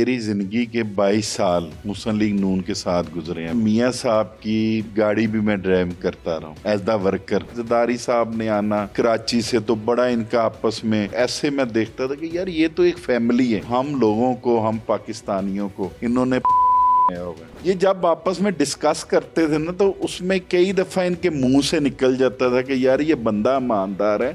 میری زندگی کے 22 سال مسلم لیگ نون کے ساتھ گزرے ہیں. میاں صاحب کی گاڑی بھی میں ڈرائیو کرتا رہا ہوں ایز دا ورکر. زرداری صاحب نے آنا کراچی سے تو بڑا ان کا آپس میں ایسے میں دیکھتا تھا کہ یار یہ تو ایک فیملی ہے. ہم لوگوں کو, ہم پاکستانیوں کو انہوں نے یہ جب آپس میں ڈسکس کرتے تھے نا تو اس میں کئی دفعہ ان کے منہ سے نکل جاتا تھا کہ یار یہ بندہ ایماندار ہے,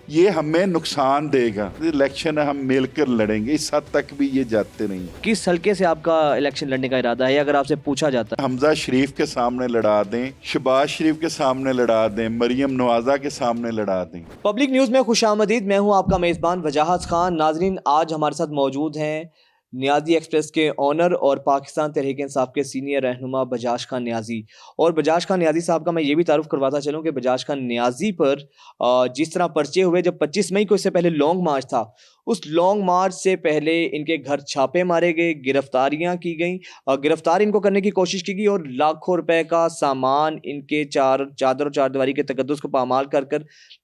یہ ہمیں نقصان دے گا, الیکشن ہم مل کر لڑیں گے. اس حد تک بھی یہ جاتے نہیں. کس حلقے سے آپ کا الیکشن لڑنے کا ارادہ ہے اگر آپ سے پوچھا جاتا ہے؟ حمزہ شریف کے سامنے لڑا دیں, شہباز شریف کے سامنے لڑا دیں, مریم نوازہ کے سامنے لڑا دیں. پبلک نیوز میں خوش آمدید. میں ہوں آپ کا میزبان وجاہت خان. ناظرین, آج ہمارے ساتھ موجود ہیں نیازی ایکسپریس کے اونر اور پاکستان تحریک انصاف کے سینئر رہنما بجاج خان نیازی. اور بجاج خان نیازی صاحب کا میں یہ بھی تعارف کرواتا چلوں کہ بجاج خان نیازی پر جس طرح پرچے ہوئے, جب 25 مئی کو اس سے پہلے لانگ مارچ تھا, اس لانگ مارچ سے پہلے ان کے گھر چھاپے مارے گئے, گرفتاریاں کی گئیں, گرفتار ان کو کرنے کی کوشش کی گئی اور لاکھوں روپے کا سامان ان کے چادر اور چاردیواری کے تقدس کو پامال کر کر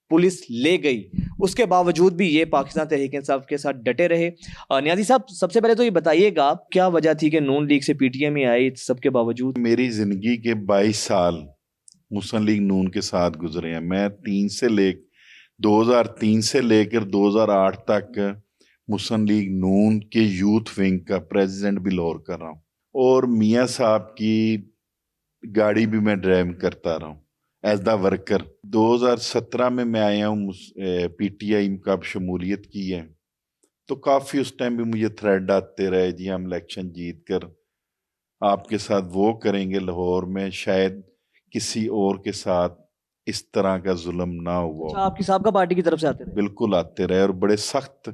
پولیس لے گئی. اس کے باوجود بھی یہ پاکستان تحریک انصاف کے ساتھ ڈٹے رہے. نیازی صاحب, سب سے پہلے تو یہ بتائیے گا کیا وجہ تھی کہ نون لیگ سے پی ٹی ایم میں آئی سب کے باوجود؟ میری زندگی کے 22 سال مسلم لیگ نون کے ساتھ گزرے ہیں. میں 2003 سے لے کر 2008 تک مسلم لیگ نون کے یوتھ ونگ کا پریزیڈنٹ بھی لاہور کر رہا ہوں, اور میاں صاحب کی گاڑی بھی میں ڈرائیو کرتا رہا ہوں ایز دا ورکر. 2017 میں آیا ہوں پی ٹی آئی کا شمولیت کی ہے, تو کافی اس ٹائم بھی مجھے تھریڈ آتے رہے, جی ہم الیکشن جیت کر آپ کے ساتھ وہ کریں گے لاہور میں, شاید کسی اور کے ساتھ اس طرح کا ظلم نہ ہوا. اچھا, آپ کی سابقہ پارٹی کی طرف سے آتے رہے؟ بالکل آتے رہے, اور بڑے سخت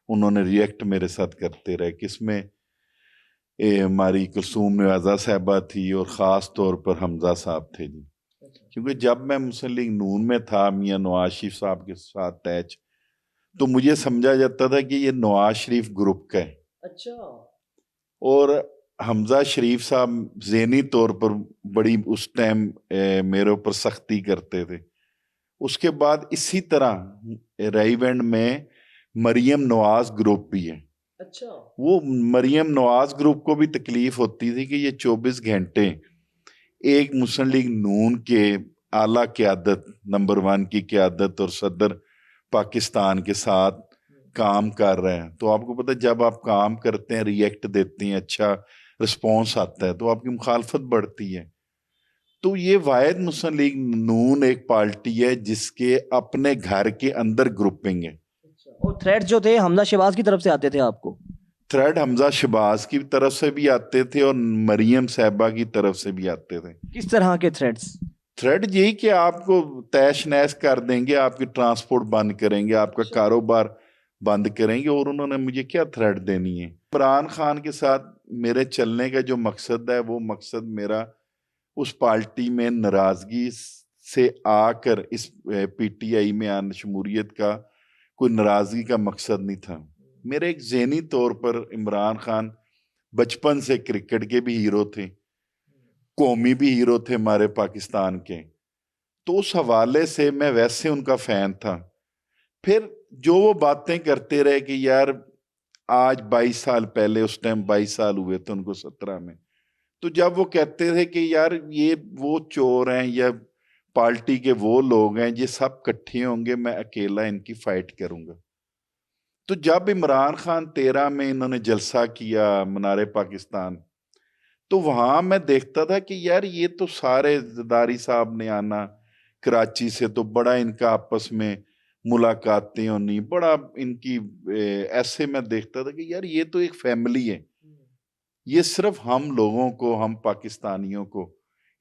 انہوں نے ریئیکٹ میرے ساتھ کرتے رہے. کس میں ہماری کلثوم نوازہ صاحبہ تھی, اور خاص طور پر حمزہ صاحب تھے جی. کیونکہ جب میں مسلم لیگ نون میں تھا میاں نواز شریف صاحب کے ساتھ اٹیچ, تو مجھے سمجھا جاتا تھا کہ یہ نواز شریف گروپ کا ہے. اچھا. اور حمزہ شریف صاحب ذہنی طور پر بڑی اس ٹائم میرے اوپر سختی کرتے تھے. اس کے بعد اسی طرح رائیونڈ میں مریم نواز گروپ بھی ہے. اچھا. وہ مریم نواز گروپ کو بھی تکلیف ہوتی تھی کہ یہ 24 گھنٹے ایک مسلم لیگ نون کے اعلیٰ قیادت نمبر 1 کی قیادت اور صدر پاکستان کے ساتھ کام کر رہے ہیں. تو آپ کو پتہ ہے جب آپ کام کرتے ہیں, ریئیکٹ دیتے ہیں, اچھا رسپانس آتا ہے, تو آپ کی مخالفت بڑھتی ہے. تو یہ واحد مسلم لیگ نون ایک پارٹی ہے جس کے اپنے گھر کے اندر گروپنگ ہے. اور تھریٹ جو تھے حمزہ شہباز کی طرف سے آتے تھے آپ کو؟ تھریڈ حمزہ شہباز کی طرف سے بھی آتے تھے اور مریم صاحبہ کی طرف سے بھی آتے تھے. کس طرح کے تھریٹس؟ تھریڈ یہی کہ آپ کو تیش نیش کر دیں گے, آپ کی ٹرانسپورٹ بند کریں گے, آپ کا کاروبار بند کریں گے. اور انہوں نے مجھے کیا تھریڈ دینی ہے. عمران خان کے ساتھ میرے چلنے کا جو مقصد ہے, وہ مقصد میرا اس پارٹی میں ناراضگی سے آ کر اس پی ٹی آئی میں شمولیت کا کوئی ناراضگی کا مقصد نہیں تھا. میرے ایک ذہنی طور پر عمران خان بچپن سے کرکٹ کے بھی ہیرو تھے, قومی بھی ہیرو تھے ہمارے پاکستان کے, تو اس حوالے سے میں ویسے ان کا فین تھا. پھر جو وہ باتیں کرتے رہے کہ یار آج 22 سال پہلے, اس ٹائم 22 سال ہوئے تھے ان کو 17 میں, تو جب وہ کہتے تھے کہ یار یہ وہ چور ہیں یا پارٹی کے وہ لوگ ہیں, یہ سب کٹھے ہوں گے, میں اکیلا ان کی فائٹ کروں گا. تو جب عمران خان 13 میں انہوں نے جلسہ کیا منارے پاکستان, تو وہاں میں دیکھتا تھا کہ یار یہ تو سارے زرداری صاحب نے آنا کراچی سے, تو بڑا ان کا آپس میں ملاقاتیں ہونی, بڑا ان کی ایسے میں دیکھتا تھا کہ یار یہ تو ایک فیملی ہے. یہ صرف ہم لوگوں کو, ہم پاکستانیوں کو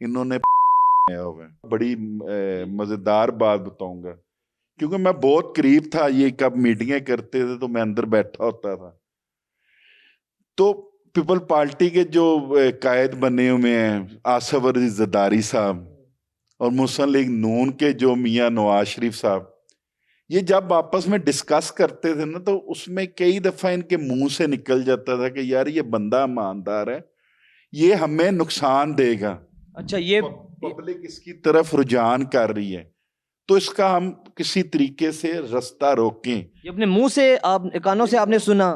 انہوں نے ہوئے. بڑی مزیدار بات بتاؤں گا, کیونکہ میں بہت قریب تھا, یہ کب میٹنگیں کرتے تھے تو میں اندر بیٹھا ہوتا تھا. تو پیپل پارٹی کے جو قائد بنے ہوئے ہیں آصف عزیز زرداری صاحب, اور مسلم لیگ نون کے جو میاں نواز شریف صاحب, یہ جب آپس میں ڈسکس کرتے تھے نا تو اس میں کئی دفعہ ان کے منہ سے نکل جاتا تھا کہ یار یہ بندہ ایماندار ہے, یہ ہمیں نقصان دے گا. اچھا, یہ پبلک اس کی طرف رجحان کر رہی ہے, تو اس کا ہم کسی طریقے سے رستہ روکیں. یہ اپنے منہ سے, آپ کانوں سے آپ نے سنا؟